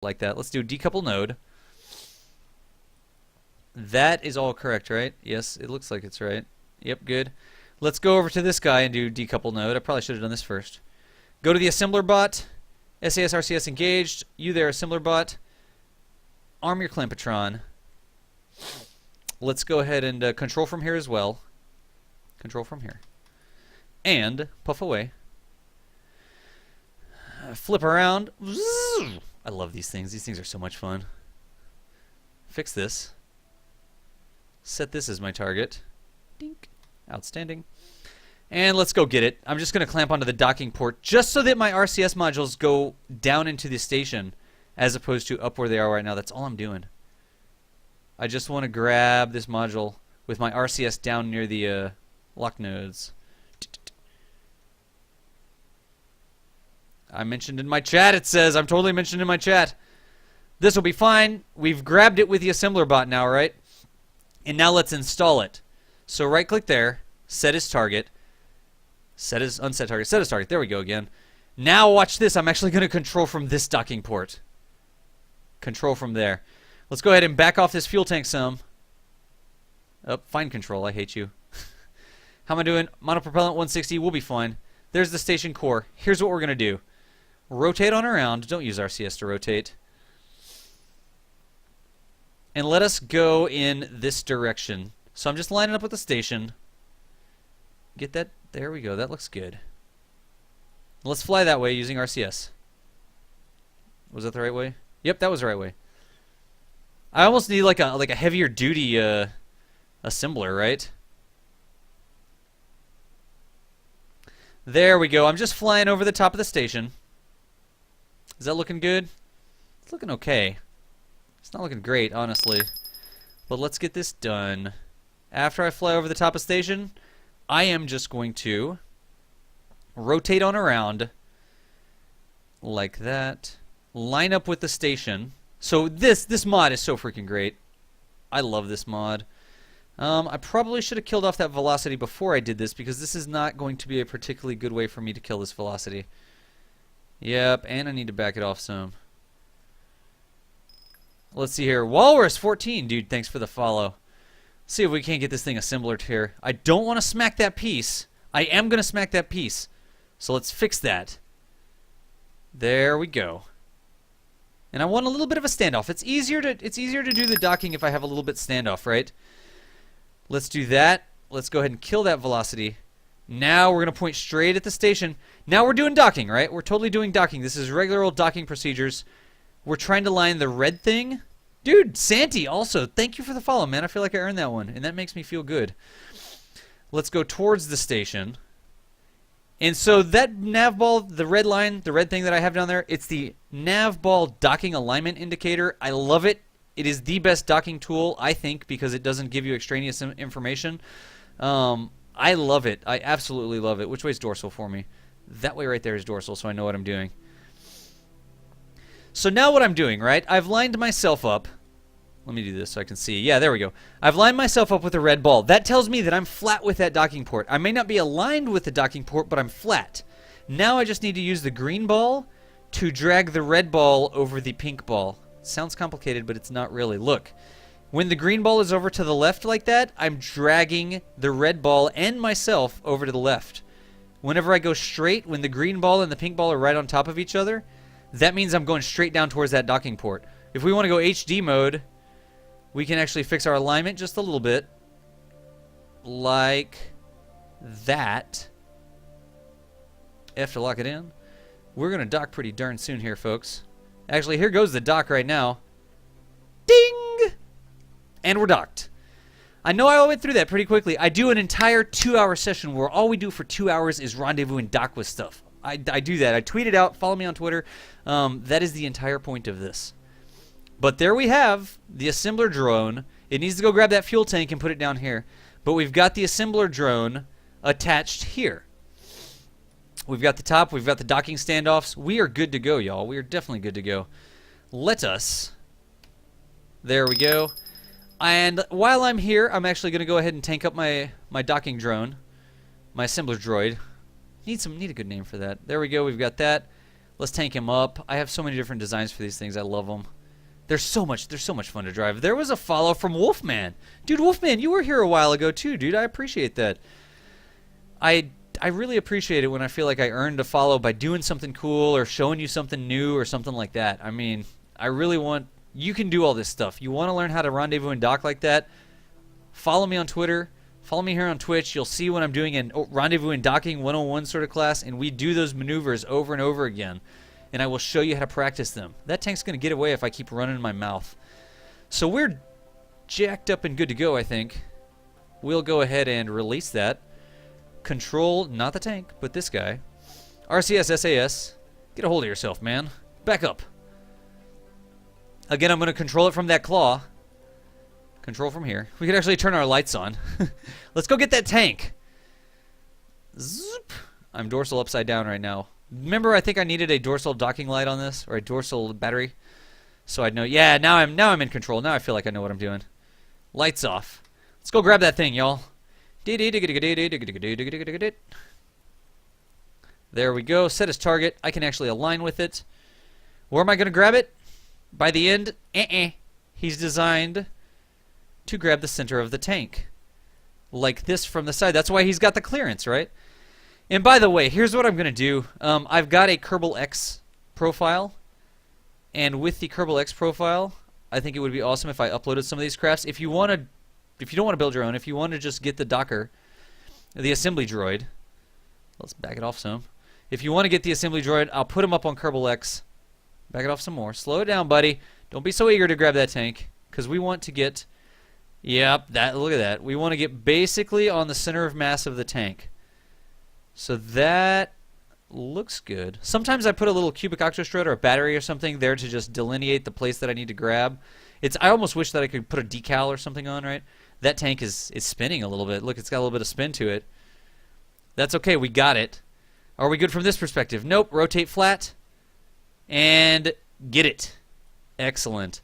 like that. Let's do decouple node. That is all correct, right? Yes, it looks like it's right. Yep, good. Let's go over to this guy and do decouple node. I probably should have done this first. Go to the assembler bot. SAS RCS engaged. You there, assembler bot. Arm your clampatron. Let's go ahead and control from here as well. Control from here. And puff away. Flip around. I love these things. These things are so much fun. Fix this. Set this as my target. Dink. Outstanding. And let's go get it. I'm just going to clamp onto the docking port just so that my RCS modules go down into the station as opposed to up where they are right now. That's all I'm doing. I just want to grab this module with my RCS down near the lock nodes. I mentioned in my chat, it says. I'm totally mentioned in my chat. This will be fine. We've grabbed it with the assembler bot now, right? And now let's install it. So right click there, set as target, set as unset target, set as target. There we go again. Now watch this. I'm actually going to control from this docking port. Control from there. Let's go ahead and back off this fuel tank some. Oh, fine control. I hate you. How am I doing? Monopropellant 160. We'll be fine. There's the station core. Here's what we're going to do. Rotate on around. Don't use RCS to rotate. And let us go in this direction. So I'm just lining up with the station. Get that. There we go. That looks good. Let's fly that way using RCS. Was that the right way? Yep, that was the right way. I almost need like a heavier duty assembler, right? There we go. I'm just flying over the top of the station. Is that looking good? It's looking okay. It's not looking great, honestly. But let's get this done. After I fly over the top of station, I am just going to rotate on around like that. Line up with the station. So this mod is so freaking great. I love this mod. I probably should have killed off that velocity before I did this because this is not going to be a particularly good way for me to kill this velocity. Yep, and I need to back it off some. Let's see here. Walrus14, dude, thanks for the follow. See if we can't get this thing assembled here. I don't want to smack that piece. I am going to smack that piece. So let's fix that. There we go. And I want a little bit of a standoff. It's easier to do the docking if I have a little bit standoff, right? Let's do that. Let's go ahead and kill that velocity. Now we're going to point straight at the station. Now we're doing docking, right? We're totally doing docking. This is regular old docking procedures. We're trying to line the red thing. Dude, Santi also, thank you for the follow, man. I feel like I earned that one, and that makes me feel good. Let's go towards the station. And so that nav ball, the red line, the red thing that I have down there, it's the nav ball docking alignment indicator. I love it. It is the best docking tool, I think, because it doesn't give you extraneous information. I love it. I absolutely love it. Which way is dorsal for me? That way right there is dorsal, so I know what I'm doing. So now what I'm doing, right? I've lined myself up. Let me do this so I can see. Yeah, there we go. I've lined myself up with a red ball. That tells me that I'm flat with that docking port. I may not be aligned with the docking port, but I'm flat. Now I just need to use the green ball to drag the red ball over the pink ball. Sounds complicated, but it's not really. Look, when the green ball is over to the left like that, I'm dragging the red ball and myself over to the left. Whenever I go straight, when the green ball and the pink ball are right on top of each other, that means I'm going straight down towards that docking port. If we want to go HD mode, we can actually fix our alignment just a little bit. Like that. F to lock it in. We're going to dock pretty darn soon here, folks. Actually, here goes the dock right now. Ding! And we're docked. I know I went through that pretty quickly. I do an entire 2-hour session where all we do for 2 hours is rendezvous and dock with stuff. I do that. I tweet it out. Follow me on Twitter. That is the entire point of this. But there we have the assembler drone. It needs to go grab that fuel tank and put it down here. But we've got the assembler drone attached here. We've got the top. We've got the docking standoffs. We are good to go, y'all. We are definitely good to go. Let us. There we go. And while I'm here, I'm actually going to go ahead and tank up my docking drone. My assembler droid. Need a good name for that. There we go. We've got that. Let's tank him up. I have so many different designs for these things. I love them. They're so much fun to drive. There was a follow from Wolfman. Dude, Wolfman, you were here a while ago too, dude. I appreciate that. I really appreciate it when I feel like I earned a follow by doing something cool or showing you something new or something like that. I mean, I really want... You can do all this stuff. You want to learn how to rendezvous and dock like that? Follow me on Twitter. Follow me here on Twitch. You'll see when I'm doing a rendezvous and docking 101 sort of class, and we do those maneuvers over and over again. And I will show you how to practice them. That tank's going to get away if I keep running my mouth. So we're jacked up and good to go, I think. We'll go ahead and release that. Control, not the tank, but this guy. RCS, SAS. Get a hold of yourself, man. Back up. Again, I'm going to control it from that claw. Control from here. We could actually turn our lights on. Let's go get that tank. Zoop. I'm dorsal upside down right now. Remember, I think I needed a dorsal docking light on this, or a dorsal battery, so I'd know. Yeah, now I'm in control. Now I feel like I know what I'm doing. Lights off. Let's go grab that thing, y'all. There we go. Set as target. I can actually align with it. Where am I going to grab it? By the end, he's designed to grab the center of the tank, like this from the side. That's why he's got the clearance, right? And by the way, here's what I'm going to do. I've got a Kerbal X profile, and with the Kerbal X profile, I think it would be awesome if I uploaded some of these crafts. If you don't want to build your own, if you want to just get the docker, the assembly droid, let's back it off some. If you want to get the assembly droid, I'll put him up on Kerbal X. Back it off some more. Slow it down, buddy. Don't be so eager to grab that tank, because we want to get, yep, look at that. We want to get basically on the center of mass of the tank. So that looks good. Sometimes I put a little cubic octostrode or a battery or something there to just delineate the place that I need to grab. I almost wish that I could put a decal or something on, right? That tank is spinning a little bit. Look, it's got a little bit of spin to it. That's okay. We got it. Are we good from this perspective? Nope. Rotate flat. And get it. Excellent.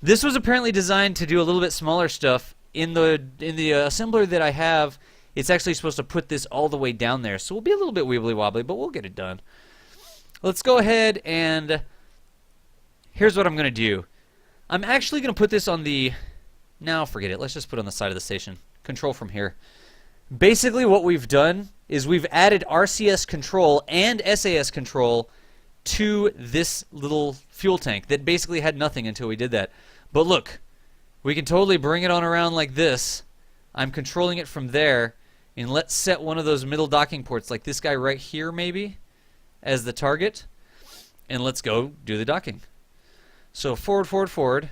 This was apparently designed to do a little bit smaller stuff. In the assembler that I have, it's actually supposed to put this all the way down there. So we'll be a little bit wibbly wobbly, but we'll get it done. Let's go ahead and here's what I'm going to do. I'm actually going to put this on the... No, forget it. Let's just put it on the side of the station. Control from here. Basically what we've done is we've added RCS control and SAS control to this little fuel tank that basically had nothing until we did that. But look, we can totally bring it on around like this. I'm controlling it from there, and let's set one of those middle docking ports, like this guy right here maybe, as the target, and let's go do the docking. So forward, forward, forward.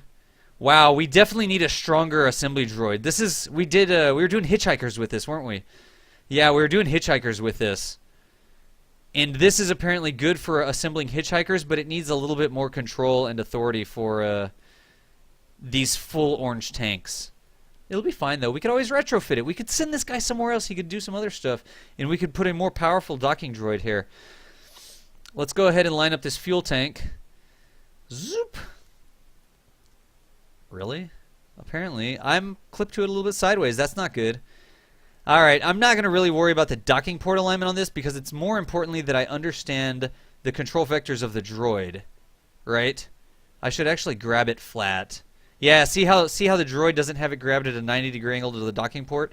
Wow, we definitely need a stronger assembly droid. We were doing hitchhikers with this, weren't we? Yeah, we were doing hitchhikers with this. And this is apparently good for assembling hitchhikers, but it needs a little bit more control and authority for these full orange tanks. It'll be fine, though. We could always retrofit it. We could send this guy somewhere else. He could do some other stuff. And we could put a more powerful docking droid here. Let's go ahead and line up this fuel tank. Zoop. Really? Apparently. I'm clipped to it a little bit sideways. That's not good. Alright, I'm not going to really worry about the docking port alignment on this because it's more importantly that I understand the control vectors of the droid. Right? I should actually grab it flat. Yeah, see how the droid doesn't have it grabbed at a 90-degree angle to the docking port?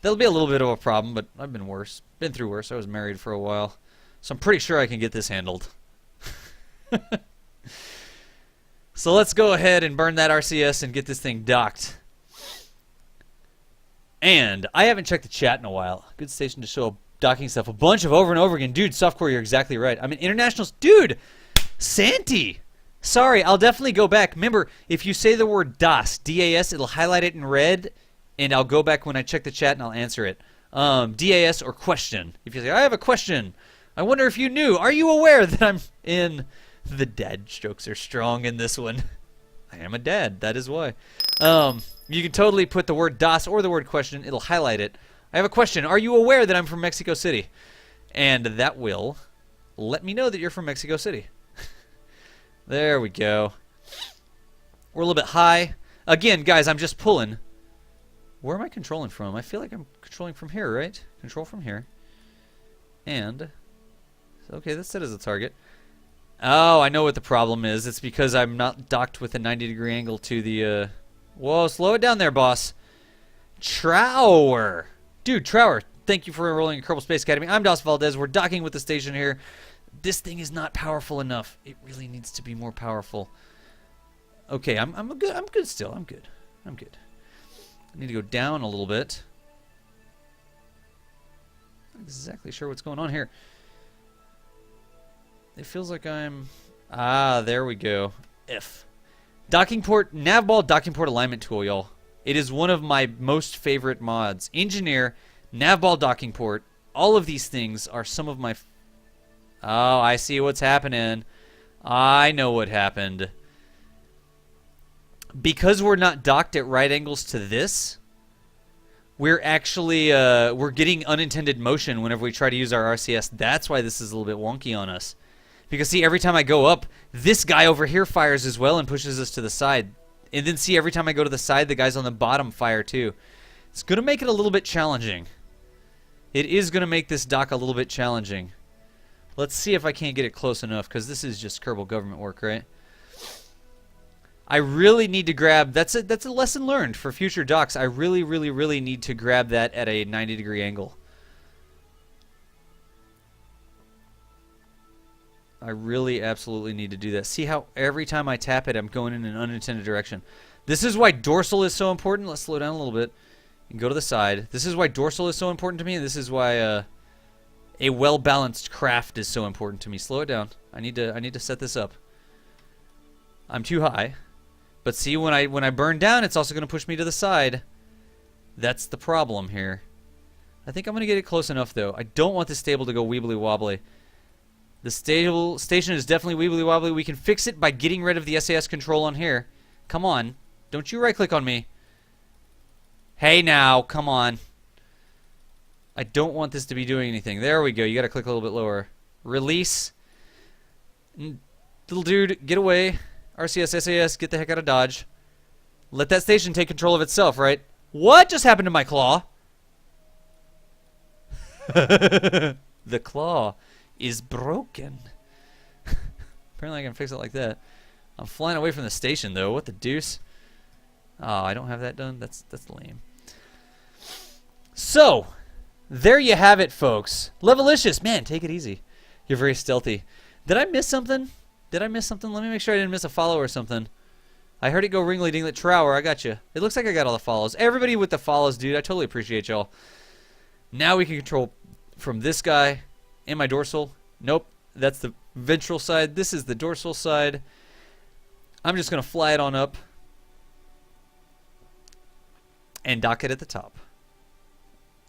That'll be a little bit of a problem, but I've been worse. Been through worse. I was married for a while. So I'm pretty sure I can get this handled. So let's go ahead and burn that RCS and get this thing docked. And I haven't checked the chat in a while. Good station to show docking stuff. A bunch of over and over again. Dude, Softcore, you're exactly right. I mean, internationals. Dude! Santi! Sorry, I'll definitely go back. Remember, if you say the word DAS, D-A-S, it'll highlight it in red, and I'll go back when I check the chat and I'll answer it. D-A-S or question. If you say, I have a question. I wonder if you knew. Are you aware that I'm in... The dad jokes are strong in this one. I am a dad. That is why. You can totally put the word DAS or the word question. It'll highlight it. I have a question. Are you aware that I'm from Mexico City? And that will let me know that you're from Mexico City. There we go. We're a little bit high. Again, guys, I'm just pulling. Where am I controlling from? I feel like I'm controlling from here, right? Control from here. And, okay, that's set as a target. Oh, I know what the problem is. It's because I'm not docked with a 90-degree angle to the, Whoa, slow it down there, boss. Traower. Dude, Traower, thank you for enrolling in Kerbal Space Academy. I'm Dos Valdez. We're docking with the station here. This thing is not powerful enough. It really needs to be more powerful. Okay, I'm good still. I'm good. I need to go down a little bit. Not exactly sure what's going on here. It feels like I'm... Ah, there we go. F. Docking port, navball docking port alignment tool, y'all. It is one of my most favorite mods. Engineer, navball docking port. All of these things are some of my... Oh, I see what's happening. I know what happened. Because we're not docked at right angles to this, we're actually we're getting unintended motion whenever we try to use our RCS. That's why this is a little bit wonky on us. Because see, every time I go up, this guy over here fires as well and pushes us to the side. And then see, every time I go to the side, the guys on the bottom fire too. It's going to make it a little bit challenging. It is going to make this dock a little bit challenging. Let's see if I can't get it close enough, because this is just Kerbal government work, right? I really need to grab... That's a lesson learned for future docks. I really need to grab that at a 90-degree angle. I really absolutely need to do that. See how every time I tap it, I'm going in an unintended direction. This is why dorsal is so important. Let's slow down a little bit and go to the side. This is why dorsal is so important to me, and this is why a well-balanced craft is so important to me. Slow it down. I need to set this up. I'm too high. But see, when I burn down, it's also going to push me to the side. That's the problem here. I think I'm going to get it close enough, though. I don't want this stable to go weebly wobbly. The station is definitely weebly wobbly. We can fix it by getting rid of the SAS control on here. Come on. Don't you right-click on me. Hey, now. Come on. I don't want this to be doing anything. There we go. You got to click a little bit lower. Release. Little dude, get away. RCS, SAS, get the heck out of Dodge. Let that station take control of itself, right? What just happened to my claw? The claw is broken. Apparently I can fix it like that. I'm flying away from the station, though. What the deuce? Oh, I don't have that done? That's lame. So, there you have it, folks. Levelicious. Man, take it easy. You're very stealthy. Did I miss something? Did I miss something? Let me make sure I didn't miss a follow or something. I heard it go ringly dinglet. Traower, I got you. It looks like I got all the follows. Everybody with the follows, dude. I totally appreciate y'all. Now we can control from this guy and my dorsal. Nope. That's the ventral side. This is the dorsal side. I'm just going to fly it on up and dock it at the top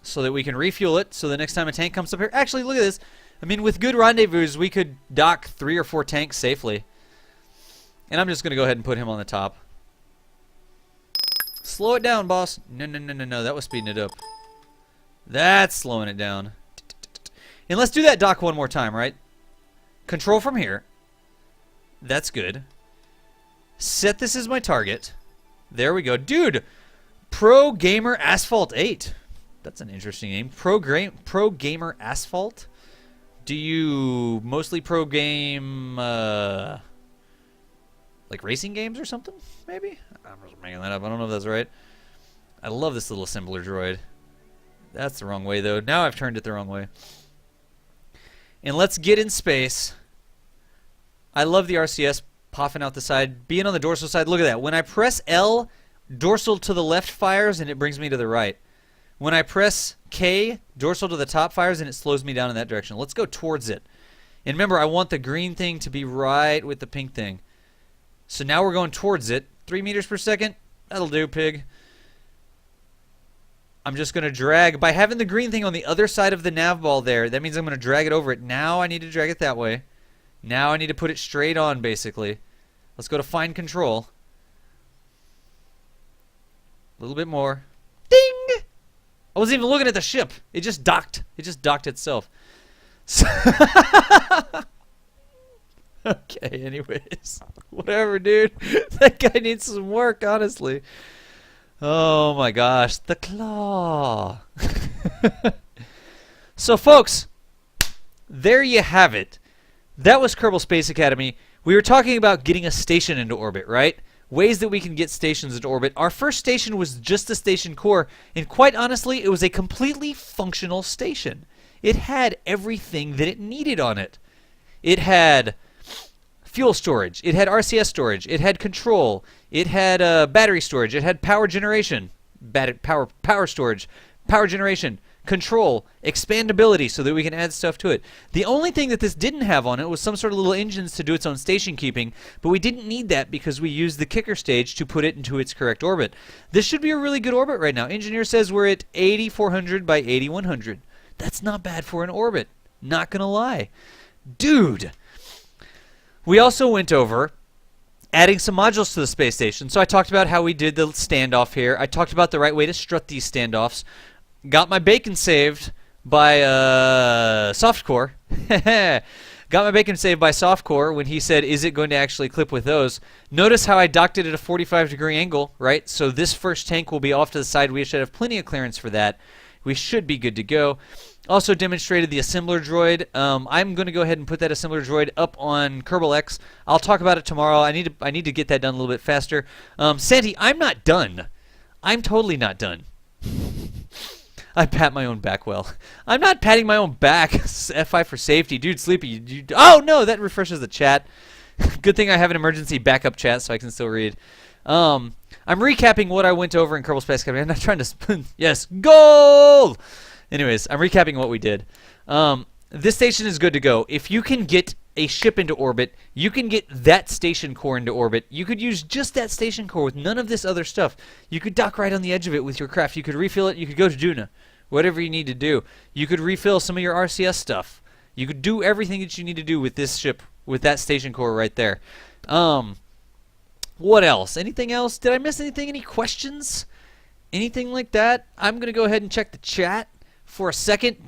so that we can refuel it so the next time a tank comes up here. Actually, look at this. I mean, with good rendezvous, we could dock 3 or 4 tanks safely. And I'm just going to go ahead and put him on the top. Slow it down, boss. No. That was speeding it up. That's slowing it down. And let's do that dock one more time, right? Control from here. That's good. Set this as my target. There we go. Dude, Progamerasphalt 8. That's an interesting name. Progamerasphalt? Do you mostly pro-game, like racing games or something, maybe? I'm just making that up. I don't know if that's right. I love this little assembler droid. That's the wrong way, though. Now I've turned it the wrong way. And let's get in space. I love the RCS popping out the side. Being on the dorsal side, look at that. When I press L, dorsal to the left fires, and it brings me to the right. When I press K, dorsal to the top fires, and it slows me down in that direction. Let's go towards it. And remember, I want the green thing to be right with the pink thing. So now we're going towards it. 3 meters per second. That'll do, pig. I'm just going to drag. By having the green thing on the other side of the nav ball there, that means I'm going to drag it over it. Now I need to drag it that way. Now I need to put it straight on, basically. Let's go to fine control. A little bit more. Ding! I wasn't even looking at the ship. It just docked. It just docked itself. Okay, anyways. Whatever, dude. That guy needs some work, honestly. Oh my gosh. The claw. So, folks, there you have it. That was Kerbal Space Academy. We were talking about getting a station into orbit, right? Ways that we can get stations into orbit. Our first station was just a station core, and quite honestly, it was a completely functional station. It had everything that it needed on it. It had fuel storage. It had RCS storage. It had control. It had battery storage. It had power generation. Power storage. Power generation. Control. Expandability so that we can add stuff to it. The only thing that this didn't have on it was some sort of little engines to do its own station keeping, but we didn't need that because we used the kicker stage to put it into its correct orbit. This should be a really good orbit right now. Engineer says we're at 8400 by 8100. That's not bad for an orbit. Not gonna lie. Dude! We also went over adding some modules to the space station. So I talked about how we did the standoff here. I talked about the right way to strut these standoffs. Got my bacon saved by Softcore. Got my bacon saved by Softcore when he said, is it going to actually clip with those? Notice how I docked it at a 45-degree angle, right? So this first tank will be off to the side. We should have plenty of clearance for that. We should be good to go. Also demonstrated the assembler droid. I'm going to go ahead and put that assembler droid up on Kerbal X. I'll talk about it tomorrow. I need to get that done a little bit faster. Santi, I'm not done. I'm totally not done. I pat my own back well. I'm not patting my own back. F5 for safety. Dude, Sleepy. Oh, no, that refreshes the chat. Good thing I have an emergency backup chat so I can still read. I'm recapping what I went over in Kerbal Space Academy. I'm not trying to... Yes, goal! Anyways, I'm recapping what we did. This station is good to go. If you can get a ship into orbit, you can get that station core into orbit. You could use just that station core with none of this other stuff. You could dock right on the edge of it with your craft. You could refill it. You could go to Duna. Whatever you need to do. You could refill some of your RCS stuff. You could do everything that you need to do with this ship, with that station core right there. What else? Anything else? Did I miss anything? Any questions? Anything like that? I'm going to go ahead and check the chat for a second.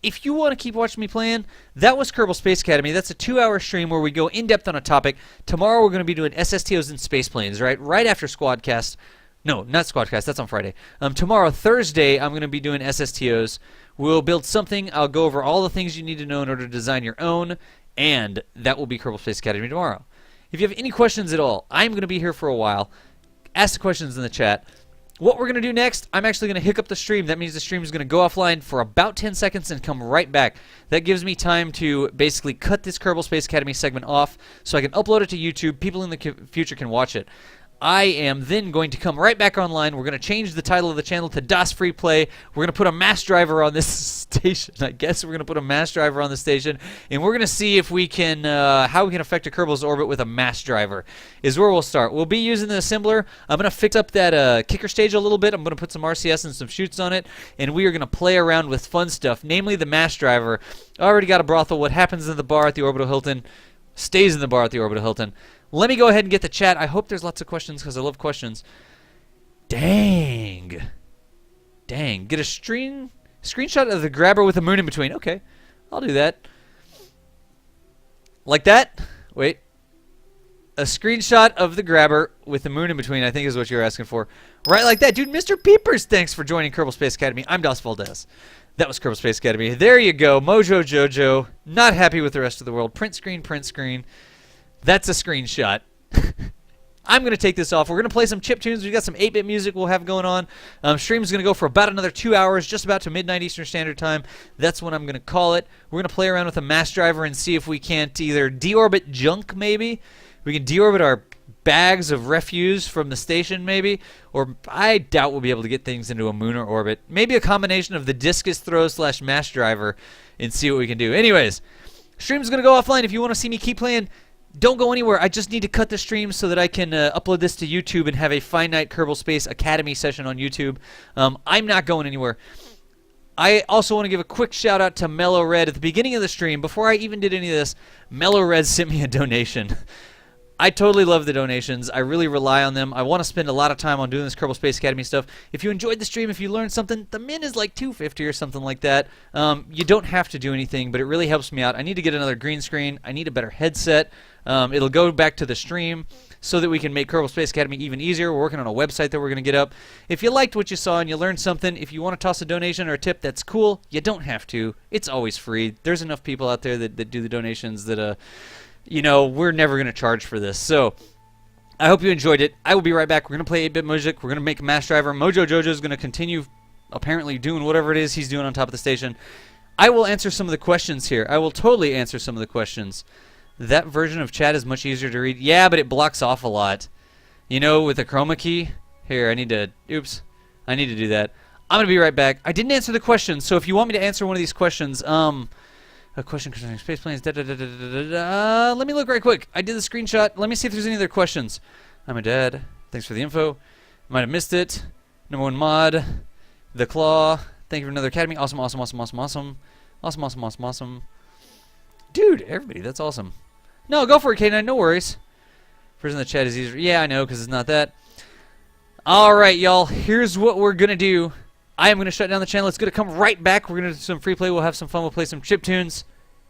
If you want to keep watching me playing, that was Kerbal Space Academy. That's a 2-hour stream where we go in-depth on a topic. Tomorrow we're going to be doing SSTOs and space planes, right? Right after Squadcast. No, not Squadcast. That's on Friday. Tomorrow, Thursday, I'm going to be doing SSTOs. We'll build something. I'll go over all the things you need to know in order to design your own, and that will be Kerbal Space Academy tomorrow. If you have any questions at all, I'm going to be here for a while. Ask the questions in the chat. What we're going to do next, I'm actually going to hiccup the stream. That means the stream is going to go offline for about 10 seconds and come right back. That gives me time to basically cut this Kerbal Space Academy segment off so I can upload it to YouTube. People in the future can watch it. I am then going to come right back online. We're going to change the title of the channel to DOS Free Play. We're going to put a mass driver on this station. I guess we're going to put a mass driver on the station, and we're going to see if we can, how we can affect a Kerbal's orbit with a mass driver is where we'll start. We'll be using the assembler. I'm going to fix up that kicker stage a little bit. I'm going to put some RCS and some chutes on it, and we are going to play around with fun stuff, namely the mass driver. I already got a brothel. What happens in the bar at the Orbital Hilton stays in the bar at the Orbital Hilton. Let me go ahead and get the chat. I hope there's lots of questions because I love questions. Dang. Dang. Get a screenshot of the grabber with a moon in between. Okay. I'll do that. Like that? Wait. A screenshot of the grabber with the moon in between, I think is what you're asking for. Right like that. Dude, Mr. Peepers, thanks for joining Kerbal Space Academy. I'm Das Valdez. That was Kerbal Space Academy. There you go. Mojo Jojo. Not happy with the rest of the world. Print screen, print screen. That's a screenshot. I'm going to take this off. We're going to play some chip tunes. We've got some 8-bit music we'll have going on. Stream's going to go for about another 2 hours, just about to midnight Eastern Standard Time. That's when I'm going to call it. We're going to play around with a mass driver and see if we can't either deorbit junk, maybe. We can deorbit our bags of refuse from the station, maybe. Or I doubt we'll be able to get things into a lunar orbit. Maybe a combination of the discus throw / mass driver and see what we can do. Anyways, stream's going to go offline. If you want to see me keep playing, don't go anywhere. I just need to cut the stream so that I can upload this to YouTube and have a finite Kerbal Space Academy session on YouTube. I'm not going anywhere. I also want to give a quick shout out to Mellow Red. At the beginning of the stream, before I even did any of this, Mellow Red sent me a donation. I totally love the donations. I really rely on them. I want to spend a lot of time on doing this Kerbal Space Academy stuff. If you enjoyed the stream, if you learned something, the min is like $2.50 or something like that. You don't have to do anything, but it really helps me out. I need to get another green screen. I need a better headset. It'll go back to the stream so that we can make Kerbal Space Academy even easier. We're working on a website that we're going to get up. If you liked what you saw and you learned something, if you want to toss a donation or a tip, that's cool. You don't have to. It's always free. There's enough people out there that do the donations that, you know, we're never going to charge for this. So I hope you enjoyed it. I will be right back. We're going to play 8-bit music. We're going to make a Mass Driver. Mojo Jojo is going to continue apparently doing whatever it is he's doing on top of the station. I will answer some of the questions here. I will totally answer some of the questions. That version of chat is much easier to read. Yeah, but it blocks off a lot. You know, with the chroma key. Here, I need to do that. I'm going to be right back. I didn't answer the questions, so if you want me to answer one of these questions, a question concerning space planes. Let me look right quick. I did the screenshot. Let me see if there's any other questions. I'm a dad. Thanks for the info. Might have missed it. Number 1 mod. The Claw. Thank you for another academy. Awesome, awesome, awesome, awesome, awesome. Awesome, awesome, awesome, awesome. Dude, everybody, that's awesome. No, go for it, K9. No worries. Person in the chat is easier. Yeah, I know, because it's not that. All right, y'all. Here's what we're going to do. I am going to shut down the channel. It's going to come right back. We're going to do some free play. We'll have some fun. We'll play some chip tunes.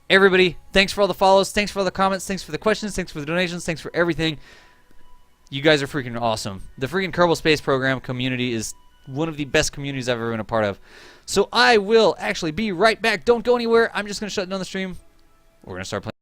Everybody, thanks for all the follows. Thanks for all the comments. Thanks for the questions. Thanks for the donations. Thanks for everything. You guys are freaking awesome. The freaking Kerbal Space Program community is one of the best communities I've ever been a part of. So I will actually be right back. Don't go anywhere. I'm just going to shut down the stream. We're going to start playing.